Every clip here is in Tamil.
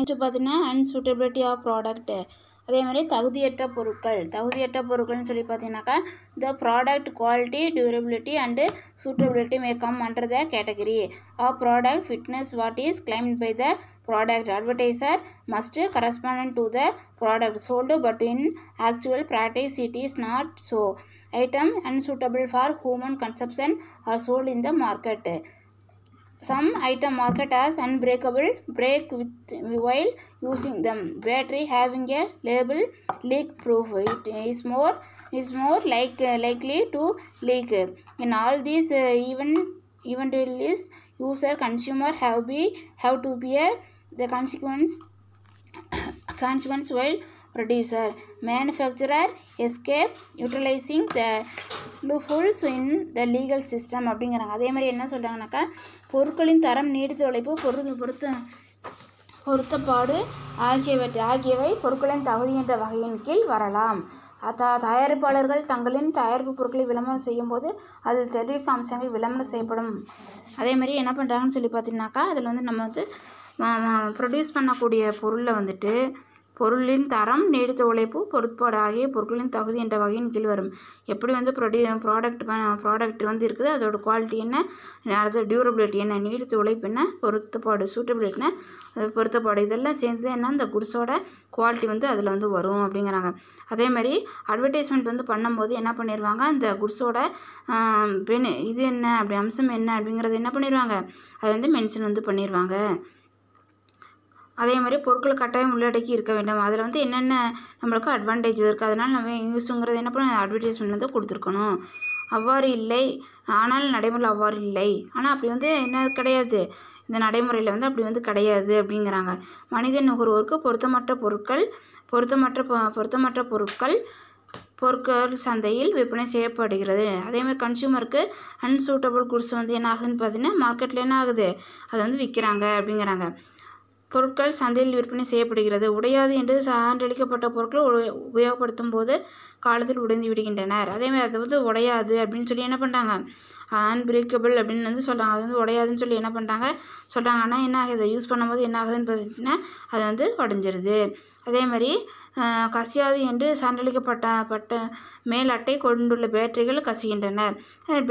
நெக்ஸ்ட் பார்த்தீங்கன்னா அன்சூட்டபிலிட்டி ஆஃப் ப்ராடக்ட். அதே மாதிரி தகுதியற்ற பொருட்கள்னு சொல்லி பார்த்தீங்கன்னாக்கா the product quality durability and suitability may come under the category of product fitness what is claimed by the product advertiser must correspond to the product sold, but in actual practice it is not so. Item unsuitable for human consumption are sold in the market. Some item market as unbreakable, break with while using them. Battery having a label leak proof. It is more likely to leak. In all these eventualities, user consumer have to bear the consequence while producer manufacturer escape utilizing the loopholes in the legal system அப்படிங்கிறாங்க. அதே மாதிரி என்ன சொல்கிறாங்கனாக்கா பொருட்களின் தரம், நீடித்த உழைப்பு, பொருத்தப்பாடு ஆகியவை பொருட்களின் தகுதி என்ற வகையின் கீழ் வரலாம். தயாரிப்பாளர்கள் தங்களின் தயாரிப்பு பொருட்களை விளம்பரம் செய்யும் போது அதில் தெரிவிக்கும் அம்சங்கள் விளம்பரம் செய்யப்படும். அதே மாதிரி என்ன பண்ணுறாங்கன்னு சொல்லி பார்த்தீங்கன்னாக்கா அதில் வந்து நம்ம வந்து ப்ரொடியூஸ் பண்ணக்கூடிய பொருளில் வந்துட்டு பொருளின் தரம், நீடித்த உழைப்பு, பொருட்பாடு ஆகிய பொருட்களின் தகுதி என்ற வகையின் கீழ் வரும். எப்படி வந்து ப்ராடக்ட் வந்து இருக்குது, அதோட குவாலிட்டி என்ன, அது டியூரபிலிட்டி என்ன, நீடித்த உழைப்பு என்ன, பொருத்தப்பாடு சூட்டபிலிட்டினா பொருத்தப்பாடு, இதெல்லாம் சேர்ந்து என்ன இந்த குட்ஸோட குவாலிட்டி வந்து அதில் வந்து வரும் அப்படிங்கிறாங்க. அதே மாதிரி அட்வர்டைஸ்மெண்ட் வந்து பண்ணும்போது என்ன பண்ணிடுவாங்க, அந்த குட்ஸோட இது என்ன அப்படி அம்சம் என்ன அப்படிங்கிறது என்ன பண்ணிடுவாங்க, அதை வந்து மென்ஷன் வந்து பண்ணிடுவாங்க. அதே மாதிரி பொருட்கள் கட்டாயம் உள்ளடக்கி இருக்க வேண்டும். அதில் வந்து என்னென்ன நம்மளுக்கு அட்வான்டேஜ் இருக்குது, அதனால் நம்ம யூஸுங்கிறது என்ன பண்ண அட்வர்டைஸ்மெண்ட் வந்து கொடுத்துருக்கணும். அவ்வாறு இல்லை, ஆனால் நடைமுறையில் அவ்வாறு இல்லை. ஆனால் அப்படி வந்து என்ன கிடையாது, இந்த நடைமுறையில் வந்து அப்படி வந்து கிடையாது அப்படிங்கிறாங்க. மனித நுகர்வோருக்கு பொருத்தமற்ற பொருட்கள் சந்தையில் விற்பனை செய்யப்படுகிறது. அதேமாதிரி கன்சியூமருக்கு அன்சூட்டபிள் குட்ஸ் வந்து என்ன ஆகுதுன்னு பார்த்தீங்கன்னா மார்க்கெட்டில் என்ன ஆகுது, அதை வந்து விற்கிறாங்க அப்படிங்கிறாங்க. பொருட்கள் சந்தையில் விற்பனை செய்யப்படுகிறது. உடையாது என்று சான்றளிக்கப்பட்ட பொருட்கள் உபயோகப்படுத்தும் போது காலத்தில் உடைந்து விடுகின்றனர். அதேமாதிரி அதை வந்து உடையாது அப்படின்னு சொல்லி என்ன பண்ணுறாங்க, அன்பிரேக்கபிள் அப்படின்னு வந்து சொல்கிறாங்க. அது வந்து உடையாதுன்னு சொல்லி என்ன பண்ணுறாங்க சொல்கிறாங்க. ஆனால் என்ன ஆகுது, யூஸ் பண்ணும்போது என்ன ஆகுதுன்னு பார்த்தீங்கன்னா அது வந்து உடஞ்சிருது. அதே மாதிரி கசியாது என்று சான்றளிக்கப்பட்ட மேல் அட்டை கொண்டுள்ள பேட்டரிகள் கசிகின்றன.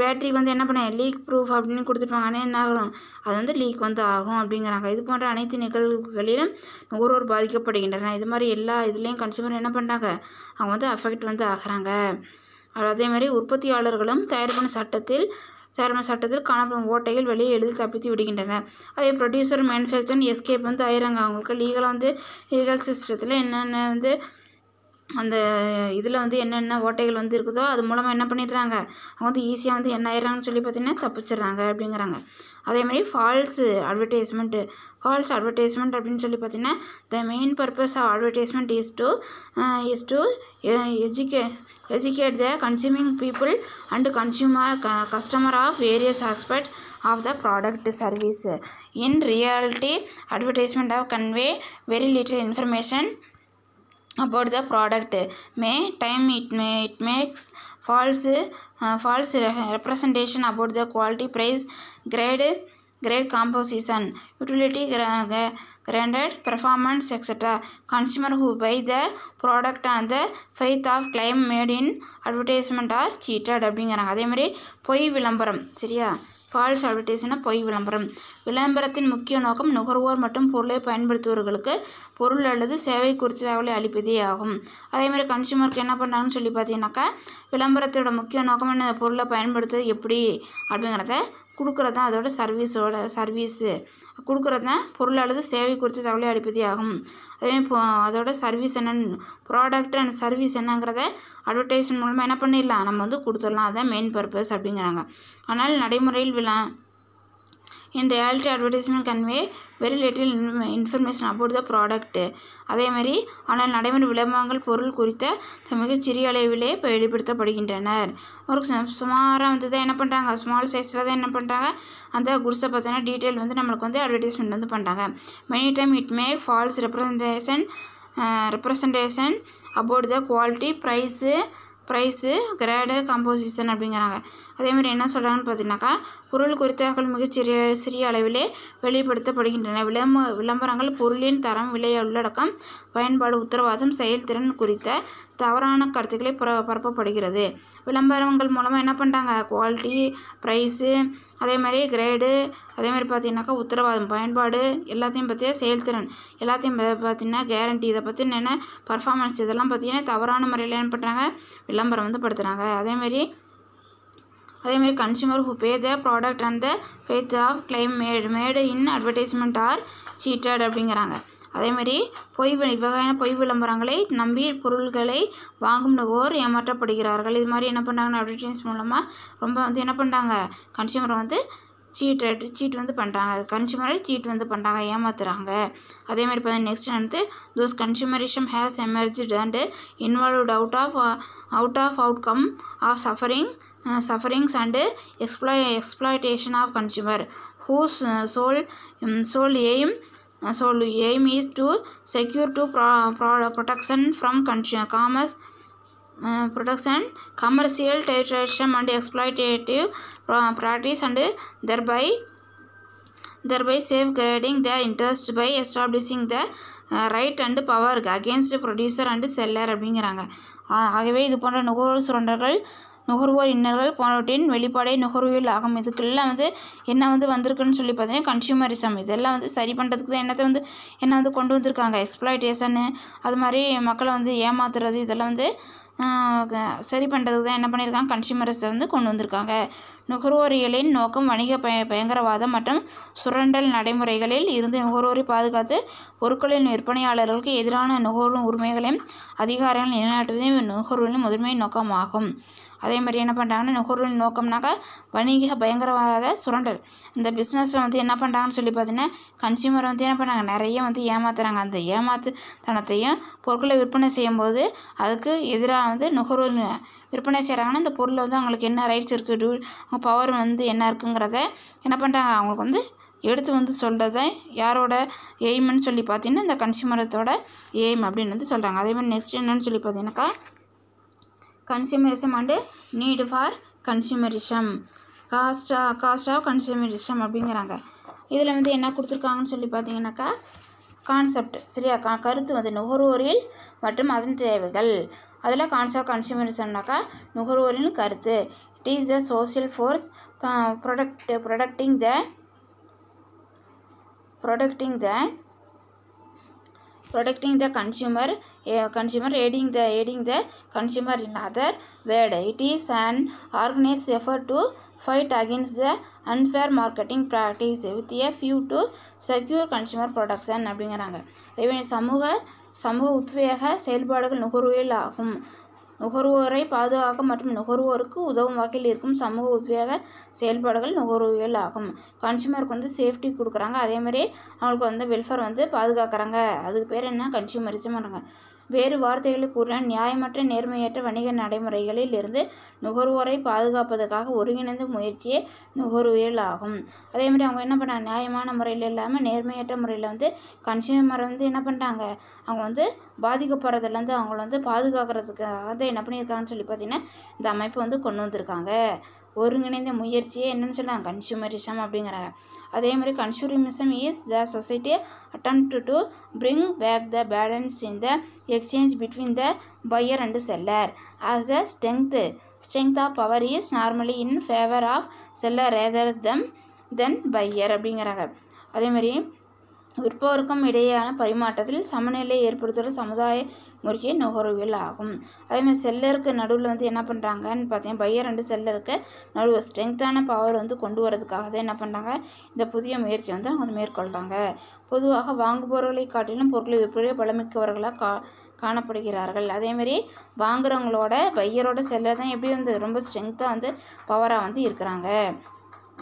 பேட்டரி வந்து என்ன பண்ண லீக் ப்ரூஃப் அப்படின்னு கொடுத்துருப்பாங்க. ஆனால் என்ன ஆகும், அது வந்து லீக் வந்து ஆகும் அப்படிங்கிறாங்க. இது போன்ற அனைத்து நிகழ்வுகளிலும் நுகர்வோர் பாதிக்கப்படுகின்றன. இது மாதிரி எல்லா இதுலேயும் கன்சியூமர் என்ன பண்ணுறாங்க, அவங்க வந்து அஃபெக்ட் வந்து ஆகிறாங்க. அதே மாதிரி உற்பத்தியாளர்களும் தயாரிப்பான சட்டத்தில் காணப்படும் ஓட்டைகள் வெளியே எளிதில் தப்பித்து விடுகின்றன. அதே ப்ரொடியூசர் மேனுஃபேக்சர் எஸ்கேப் வந்து ஆயிடுறாங்க. அவங்களுக்கு லீகல் சிஸ்டத்தில் என்னென்ன வந்து அந்த இதில் வந்து என்னென்ன ஓட்டைகள் வந்து இருக்குதோ அது மூலமாக என்ன பண்ணிடுறாங்க, அவங்க வந்து ஈஸியாக வந்து என்ன ஆயிடுறாங்கன்னு சொல்லி பார்த்தீங்கன்னா தப்பிச்சிடுறாங்க அப்படிங்கிறாங்க. அதேமாதிரி ஃபால்ஸ் அட்வர்டைஸ்மெண்ட் அப்படின்னு சொல்லி பார்த்தீங்கன்னா the main purpose of advertisement is to educate the consuming people and customer of various aspects of the product service. In reality, advertisement of convey very little information about the product. It makes false representation about the quality, price, grade composition, utility, graded performance, etc. Consumer who buy the product on the faith of claim made in advertisement are cheated அப்படிங்கிறாங்க. அதே மாதிரி பொய் விளம்பரம், சரியா, ஃபால்ஸ் அட்வர்டைஸ்மெண்ட் பொய் விளம்பரத்தின் முக்கிய நோக்கம் நுகர்வோர் மற்றும் பொருளை பயன்படுத்துபவர்களுக்கு பொருள் அல்லது சேவை குறித்த தகவலை அளிப்பதே ஆகும். அதேமாதிரி கன்சியூமருக்கு என்ன பண்ணுறாங்கன்னு சொல்லி பார்த்தீங்கன்னாக்கா விளம்பரத்தோட முக்கிய நோக்கம் என்ன, பொருளை பயன்படுத்துறது எப்படி அப்படிங்கிறத கொடுக்குறது தான் அதோட சர்வீஸு கொடுக்குறது தான் பொருள் அல்லது சேவை குறித்த தகவலை அளிப்பதே ஆகும். அதே அதோட சர்வீஸ் என்னன்னு, ப்ராடக்ட் அண்ட் சர்வீஸ் என்னங்கிறத அட்வர்டைஸ்மெண்ட் மூலமாக என்ன பண்ணிடலாம், நம்ம வந்து கொடுத்துடலாம். அதுதான் மெயின் பர்பஸ் அப்படிங்கிறாங்க. ஆனால் நடைமுறையில் in reality advertisement convey very little information about the product. அதேமாதிரி ஆனால் நடைமுறை விளம்பரங்கள் பொருள் குறித்த மிகச்சிறிய அளவிலே வெளிப்படுத்தப்படுகின்றனர். ஒரு சுமாராக வந்து தான் என்ன பண்ணுறாங்க, ஸ்மால் சைஸில் தான் என்ன பண்ணுறாங்க அந்த குட்ஸை பார்த்தீங்கன்னா டீட்டெயில் வந்து நம்மளுக்கு வந்து அட்வர்டைஸ்மெண்ட் வந்து பண்ணுறாங்க. Many time it make false representation about the quality, price, price, grade, composition அப்படிங்கிறாங்க. அதேமாதிரி என்ன சொல்கிறாங்கன்னு பார்த்தீங்கன்னாக்கா, பொருள் குறித்த தகவல் சிறிய அளவிலே வெளிப்படுத்தப்படுகின்றன. விளம்பரங்கள் பொருளின் தரம், விலை, உள்ளடக்கம், பயன்பாடு, உத்தரவாதம், செயல்திறன் குறித்த தவறான கருத்துக்களை பரப்பப்படுகிறது. விளம்பரங்கள் மூலமாக என்ன பண்ணுறாங்க, குவாலிட்டி, ப்ரைஸு, அதே மாதிரி கிரேடு, அதே மாதிரி பார்த்திங்கனாக்கா உத்தரவாதம், பயன்பாடு எல்லாத்தையும் பற்றிய செயல்திறன் எல்லாத்தையும் பார்த்திங்கன்னா கேரண்டி, இதை பற்றி என்னென்ன பர்ஃபார்மன்ஸ் இதெல்லாம் பார்த்திங்கன்னா தவறான முறையில் என்ன பண்ணுறாங்க, விளம்பரம் வந்து படுத்துகிறாங்க. அதேமாரி consumer who pay the product and the faith of claim made in advertisement are cheated அப்படிங்கிறாங்க. அதேமாதிரி வகையான பொய் விளம்பரங்களை நம்பி பொருள்களை வாங்கும் நுகர்வோர் ஏமாற்றப்படுகிறார்கள். இது மாதிரி என்ன பண்ணுறாங்கன்னா அட்வர்டைஸ் மூலமாக ரொம்ப வந்து என்ன பண்ணுறாங்க, கன்சியூமரை வந்து சீட் வந்து பண்ணுறாங்க, கன்சியூமரை சீட் வந்து பண்ணுறாங்க, ஏமாத்துறாங்க. அதேமாதிரி பார்த்தீங்கன்னா நெக்ஸ்ட் வந்து those consumerism has emerged and involved out of outcome of sufferings and exploitation of consumer whose sole aim is to secure protection from commercial terrorism and exploitative practice and thereby safeguarding their interest by establishing the right and power against producer and seller அப்படிங்கிறாங்க. ஆகவே இது போன்ற நுகர்வோர் சுரண்டல்கள், நுகர்வோர் இன்னல்கள் போன்றவற்றின் வெளிப்பாடே நுகர்வியல் ஆகும். இதுக்கெல்லாம் வந்து என்ன வந்து வந்திருக்குன்னு சொல்லி பார்த்தீங்கன்னா கன்சியூமரிசம். இதெல்லாம் வந்து சரி பண்ணுறதுக்கு தான் என்ன வந்து கொண்டு வந்திருக்காங்க, எக்ஸ்ப்ளாய்டேஷனு, அது மாதிரி மக்களை வந்து ஏமாத்துறது, இதெல்லாம் வந்து சரி பண்ணுறதுக்கு தான் என்ன பண்ணியிருக்காங்க, கன்சியூமரிசத்தை வந்து கொண்டு வந்திருக்காங்க. நுகர்வோரியலின் நோக்கம் வணிக பயங்கரவாதம் மற்றும் சுரண்டல் நடைமுறைகளில் இருந்து நுகர்வோரை பாதுகாத்து பொருட்களின் விற்பனையாளர்களுக்கு எதிரான நுகர்வோர் உரிமைகளையும் அதிகாரங்கள் நிலைநாட்டுவதே நுகர்வோரின் முதன்மை நோக்கமாகும். அதே மாதிரி என்ன பண்ணுறாங்கன்னா நுகர்வோரின் நோக்கம்னாக்கா வணிக பயங்கரவாத சுரண்டல். இந்த பிஸ்னஸில் வந்து என்ன பண்ணுறாங்கன்னு சொல்லி பார்த்தீங்கன்னா கன்சியூமர் வந்து என்ன பண்ணுறாங்க, நிறைய வந்து ஏமாத்துறாங்க. அந்த ஏமாத்துத்தனத்தையும் பொருட்களை விற்பனை செய்யும்போது அதுக்கு எதிராக வந்து நுகர்வோர் விற்பனை செய்கிறாங்கன்னா இந்த பொருளில் வந்து அவங்களுக்கு என்ன ரைட்ஸ் இருக்குது, அவங்க பவர் வந்து என்ன இருக்குங்கிறத என்ன பண்ணுறாங்க, அவங்களுக்கு வந்து எடுத்து வந்து சொல்கிறத யாரோட எய்ம்னு சொல்லி பார்த்தீங்கன்னா இந்த கன்சியூமரத்தோட எய்ம் அப்படின்னு வந்து சொல்கிறாங்க. அதேமாதிரி நெக்ஸ்ட் என்னன்னு சொல்லி பார்த்தீங்கன்னாக்கா consumerism and need for consumerism, cost of consumerism அப்படிங்கிறாங்க. இதில் வந்து என்ன கொடுத்துருக்காங்கன்னு சொல்லி பார்த்தீங்கன்னாக்கா கான்செப்ட் சரியா, கருத்து வந்து நுகர்வோரில் மற்றும் அதன் தேவைகள். அதில் கான்செப்ட் ஆஃப் கன்சியூமரிசம்னாக்கா நுகர்வோரின் கருத்து. It is the social force protecting the consumer, aiding the consumer. In other words, it is an organized effort to fight against the unfair marketing practice with a view to secure consumer protection அப்படிங்கிறாங்க. இதே சமூக உத்வேக செயல்பாடுகள் நுகர்வியல் ஆகும். நுகர்வோரை பாதுகாக்க மற்றும் நுகர்வோருக்கு உதவும் வகையில் இருக்கும் சமூக உத்வேக செயல்பாடுகள் நுகர்வியல் ஆகும். கன்சியூமருக்கு வந்து சேஃப்டி கொடுக்குறாங்க, அதேமாதிரி அவங்களுக்கு வந்து வெல்ஃபேர் வந்து பாதுகாக்கிறாங்க. அதுக்கு பேர் என்ன, கன்சியூமரிசம் பண்ணுறாங்க. வேறு வார்த்தைகளில் கூறின நியாயமற்ற நேர்மையற்ற வணிக நடைமுறைகளில் இருந்து நுகர்வோரை பாதுகாப்பதற்காக ஒருங்கிணைந்த முயற்சியே நுகர்வியல் ஆகும். அதேமாதிரி அவங்க என்ன பண்ணாங்க, நியாயமான முறையில் இல்லாமல் நேர்மையற்ற முறையில் வந்து கன்சியூமரை வந்து என்ன பண்ணுறாங்க, அவங்க வந்து பாதிக்கப்படுறதுலேருந்து அவங்கள வந்து பாதுகாக்கிறதுக்காக தான் என்ன பண்ணியிருக்காங்கன்னு சொல்லி பார்த்தீங்கன்னா இந்த அமைப்பு வந்து கொண்டு வந்திருக்காங்க. ஒருங்கிணைந்த முயற்சியே என்னன்னு சொல்லலாம், கன்சியூமரிசம் அப்படிங்கிறாங்க. அதே மாதிரி consumerism is the society attempt to bring back the balance in the exchange between the buyer and seller, as the strength of power is normally in favor of seller rather than buyer அப்படிங்கிறாங்க. அதே மாதிரி விற்பவருக்கும் இடையேயான பரிமாற்றத்தில் சமநிலை ஏற்படுத்துகிற சமுதாய முறையே நுகர்வியல் ஆகும். அதேமாதிரி செல்லருக்கு நடுவில் வந்து என்ன பண்ணுறாங்கன்னு பார்த்தீங்கன்னா பையர் அண்டு செல்லருக்கு நடுவில் ஸ்ட்ரென்த்தான பவர் வந்து கொண்டு வரதுக்காக தான் என்ன பண்ணுறாங்க, இந்த புதிய முயற்சி வந்து அவங்க மேற்கொள்கிறாங்க. பொதுவாக வாங்குபவர்களை காட்டிலும் பொருட்களை விற்பனை பலமிக்கவர்களாக காணப்படுகிறார்கள். அதேமாரி வாங்குறவங்களோட பையரோட செல்லர் தான் எப்படி வந்து ரொம்ப ஸ்ட்ரென்த்தாக வந்து பவராக வந்து இருக்கிறாங்க.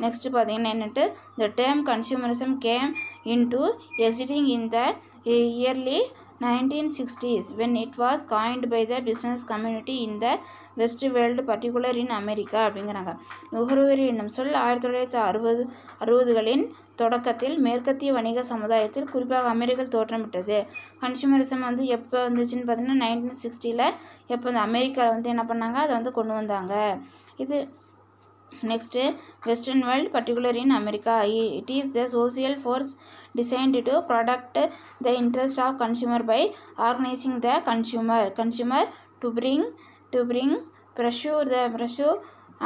நெக்ஸ்ட்டு பார்த்தீங்கன்னா என்னட்டு the term consumerism came into existing in the early 1960s when it was coined by the business community in the West world, particularly in America அப்படிங்கிறாங்க. நுகர்வோர் என்னும் சொல் 1960களின் தொடக்கத்தில் மேற்கத்திய வணிக சமுதாயத்தில் குறிப்பாக அமெரிக்கல் தோற்றமிட்டது. கன்சூமரிசம் வந்து எப்போ வந்துச்சுன்னு பார்த்தீங்கன்னா 1960 எப்போ வந்து அமெரிக்காவில் வந்து என்ன பண்ணாங்க, அதை வந்து கொண்டு வந்தாங்க. இது next western world particular in America. It is the social force designed to protect the interest of consumer by organizing the consumer to bring pressure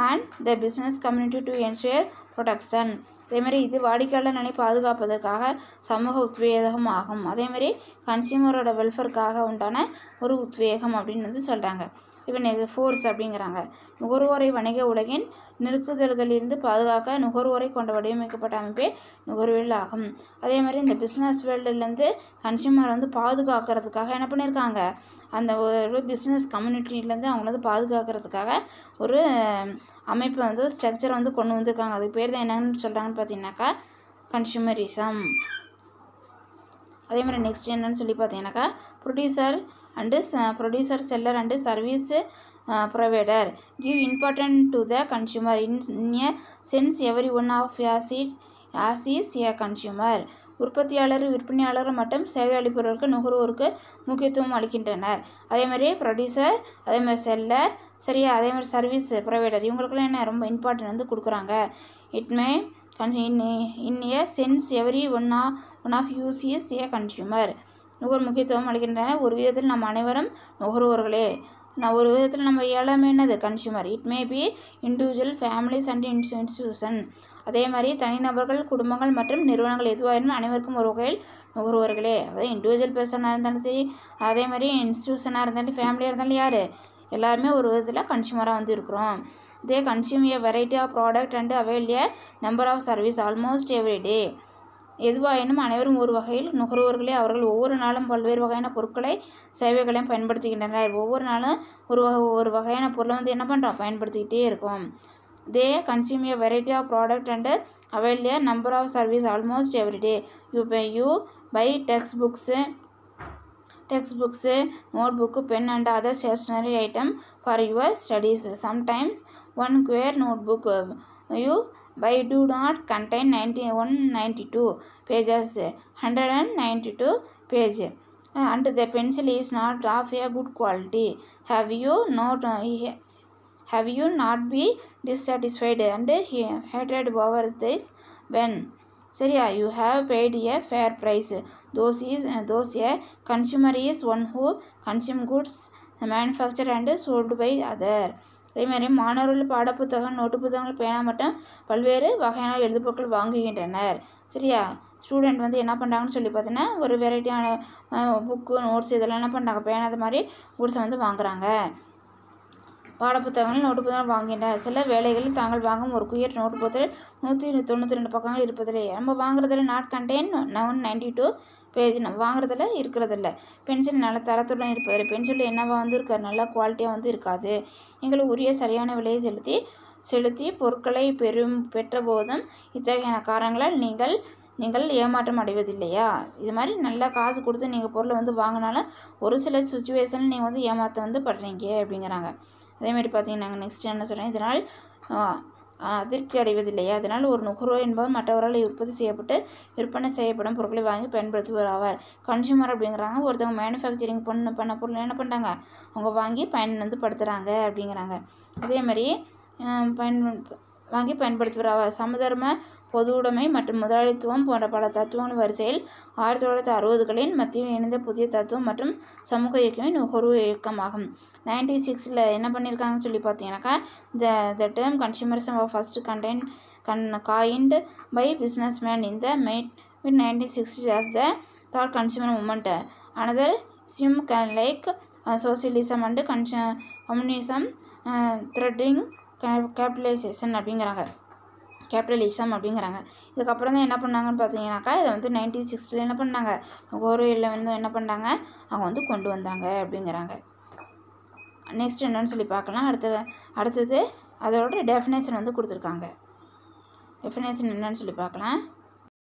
and the business community to ensure protection. அதேமாதிரி இது வாடிக்கையாளர் நலனை பாதுகாப்பதற்காக சமூக உத்வேகம் ஆகும். அதேமாதிரி கன்சியூமரோட வெல்ஃபேருக்காக உண்டான ஒரு உத்வேகம் அப்படின்னு வந்து சொல்கிறாங்க. இப்போ ஃபோர்ஸ் அப்படிங்கிறாங்க. நுகர்வோரை வணிக உலகின் நெருக்குதல்களிலிருந்து பாதுகாக்க நுகர்வோரை கொண்ட வடிவமைக்கப்பட்ட அமைப்பே நுகர்வேல் ஆகும். அதே மாதிரி இந்த பிஸ்னஸ் வேர்ல்டுலேருந்து கன்சியூமர் வந்து பாதுகாக்கிறதுக்காக என்ன பண்ணியிருக்காங்க, அந்த ஒரு பிஸ்னஸ் கம்யூனிட்டிலேருந்து அவங்கள வந்து பாதுகாக்கிறதுக்காக ஒரு அமைப்பை வந்து ஸ்ட்ரக்சரை வந்து கொண்டு வந்திருக்காங்க. அதுக்கு பேர் தான் என்னன்னு சொல்கிறாங்கன்னு பார்த்தீங்கன்னாக்கா கன்சியூமரிசம். அதே மாதிரி நெக்ஸ்ட் என்னன்னு சொல்லி பார்த்தீங்கன்னாக்கா producer seller and service provider give importance to the consumer in a sense every one of us is a consumer. உற்பத்தியாளர், விற்பனையாளர் மற்றும் சேவை அளிப்பவர்களுக்கு நுகர்வோருக்கு முக்கியத்துவம் அளிக்கின்றனர். அதே மாதிரி ப்ரொடியூசர், அதே மாதிரி செல்லர், சரியா, அதே மாதிரி சர்வீஸ் ப்ரொவைடர், இவங்களுக்குலாம் என்ன ரொம்ப இம்பார்ட்டன்ட் வந்து கொடுக்குறாங்க. It may in a sense every one of us is a consumer. நுகர் முக்கியத்துவம் அளிக்கின்றனர். ஒரு விதத்தில் நம்ம அனைவரும் நுகர்வோர்களே. ஒரு விதத்தில் நம்ம எல்லாமே என்னது consumer. It may be individual, families and institution. அதே மாதிரி தனிநபர்கள், குடும்பங்கள் மற்றும் நிறுவனங்கள் எதுவாக அனைவருக்கும் ஒரு வகையில் நுகர்வோர்களே. அதாவது இண்டிவிஜுவல் பர்சனாக இருந்தாலும் சரி, அதே மாதிரி இன்ஸ்டிடியூஷனாக இருந்தாலும் ஃபேமிலியாக இருந்தாலும் யார் எல்லாருமே ஒரு விதத்தில் கன்சியூமராக வந்து இருக்கிறோம். They consume a variety of product and avail a number of service almost every day. எதுவாயினும் அனைவரும் ஒரு வகையில் நுகர்வோர்களே. அவர்கள் ஒவ்வொரு நாளும் பல்வேறு வகையான பொருட்களை, சேவைகளையும் பயன்படுத்துகின்றனர். ஒவ்வொரு நாளும் ஒரு வகையான பொருளை வந்து என்ன பண்ணுறோம், பயன்படுத்திக்கிட்டே இருக்கோம். They consume a variety of product and avail a number of service almost every day. You buy text books, note book, pen and other stationery item for your studies. Sometimes one quire note book you by do not contain 192 pages, 192 page, and the pencil is not of a good quality. Have you not be dissatisfied and hated over this when சரியா you have paid a fair price? Those a consumer is one who consume goods manufactured and sold by other. அதேமாதிரி மாணவர்கள் பாடப்புத்தகம், நோட்டு புத்தகங்கள், பேனா மற்றும் பல்வேறு வகையான எழுதுபொருட்கள் வாங்குகின்றனர். சரியா, ஸ்டூடெண்ட் வந்து என்ன பண்ணுறாங்கன்னு சொல்லி பார்த்தீங்கன்னா ஒரு வெரைட்டியான புக்கு, நோட்ஸ் இதெல்லாம் என்ன பண்ணுறாங்க, பேனா அது மாதிரி குட்ஸை வந்து வாங்குகிறாங்க. பாடப்புத்தகங்கள், நோட்டு புத்தகங்கள் வாங்குகின்றனர். சில வேலைகளில் தாங்கள் வாங்கும் ஒரு குயர் நோட்டு புத்தகத்தில் 192 பக்கங்கள் இருப்பதில்லை. நம்ம வாங்குறதில் நாட் கண்டெயின் 192 பேஜ் நம்ம வாங்குறதில்ல இருக்கிறதில்ல. பென்சில் நல்ல தரத்துடன் இருப்பதில்லை. பென்சில் என்னவா வந்து இருக்காது, நல்ல குவாலிட்டியாக வந்து இருக்காது. எங்களுக்கு உரிய சரியான விலையை செலுத்தி பொருட்களை பெற்ற போதும் இத்தகைய காரணங்களால் நீங்கள் ஏமாற்றம் அடைவதில்லையா? இது மாதிரி நல்லா காசு கொடுத்து நீங்கள் பொருளை வந்து வாங்கினாலும் ஒரு சில சுச்சுவேஷனில் நீங்கள் வந்து ஏமாற்ற வந்து படுறீங்க அப்படிங்கிறாங்க. அதேமாதிரி பார்த்தீங்கன்னா நெக்ஸ்ட் என்ன சொல்கிறேன், இதனால் அதிர்ச்சி அடைவதில்லையா? அதனால் ஒரு நுகர்வோர் என்பவர் மற்றவரால் உற்பத்தி செய்யப்பட்டு விற்பனை செய்யப்படும் பொருட்களை வாங்கி பயன்படுத்துவர் ஆவார். கன்சியூமர் அப்படிங்கிறாங்க ஒருத்தவங்க மேனுஃபேக்சரிங் பண்ண பொருள் என்ன பண்ணுறாங்க, அவங்க வாங்கி படுத்துகிறாங்க அப்படிங்கிறாங்க. அதேமாதிரி வாங்கி பயன்படுத்துவர் ஆவார். சமதர்ம, பொது உடைமை மற்றும் முதலாளித்துவம் போன்ற பல தத்துவங்கள் வரிசையில் 1960களின் மத்தியில் இணைந்த புதிய தத்துவம் மற்றும் சமூக இயக்கமே நுகர்வு இயக்கமாகும். 96 என்ன பண்ணியிருக்காங்கன்னு சொல்லி பார்த்தீங்கன்னாக்கா the term consumerism was first coined by businessmen in the mid-1960s as the third consumer movement. Another ism like socialism and communism threatening capitalism அப்படிங்கிறாங்க. இதுக்கப்புறம் தான் என்ன பண்ணாங்கன்னு பார்த்தீங்கன்னாக்கா இதை வந்து 1960 என்ன பண்ணாங்க, நுகர்வோரில் வந்து என்ன பண்ணாங்க, அவங்க வந்து கொண்டு வந்தாங்க அப்படிங்கிறாங்க. நெக்ஸ்ட் என்னன்னு சொல்லி பார்க்கலாம். அடுத்தது அதோட டெஃபினேஷன் வந்து கொடுத்துருக்காங்க. டெஃபினேஷன் என்னன்னு சொல்லி பார்க்கலாம்.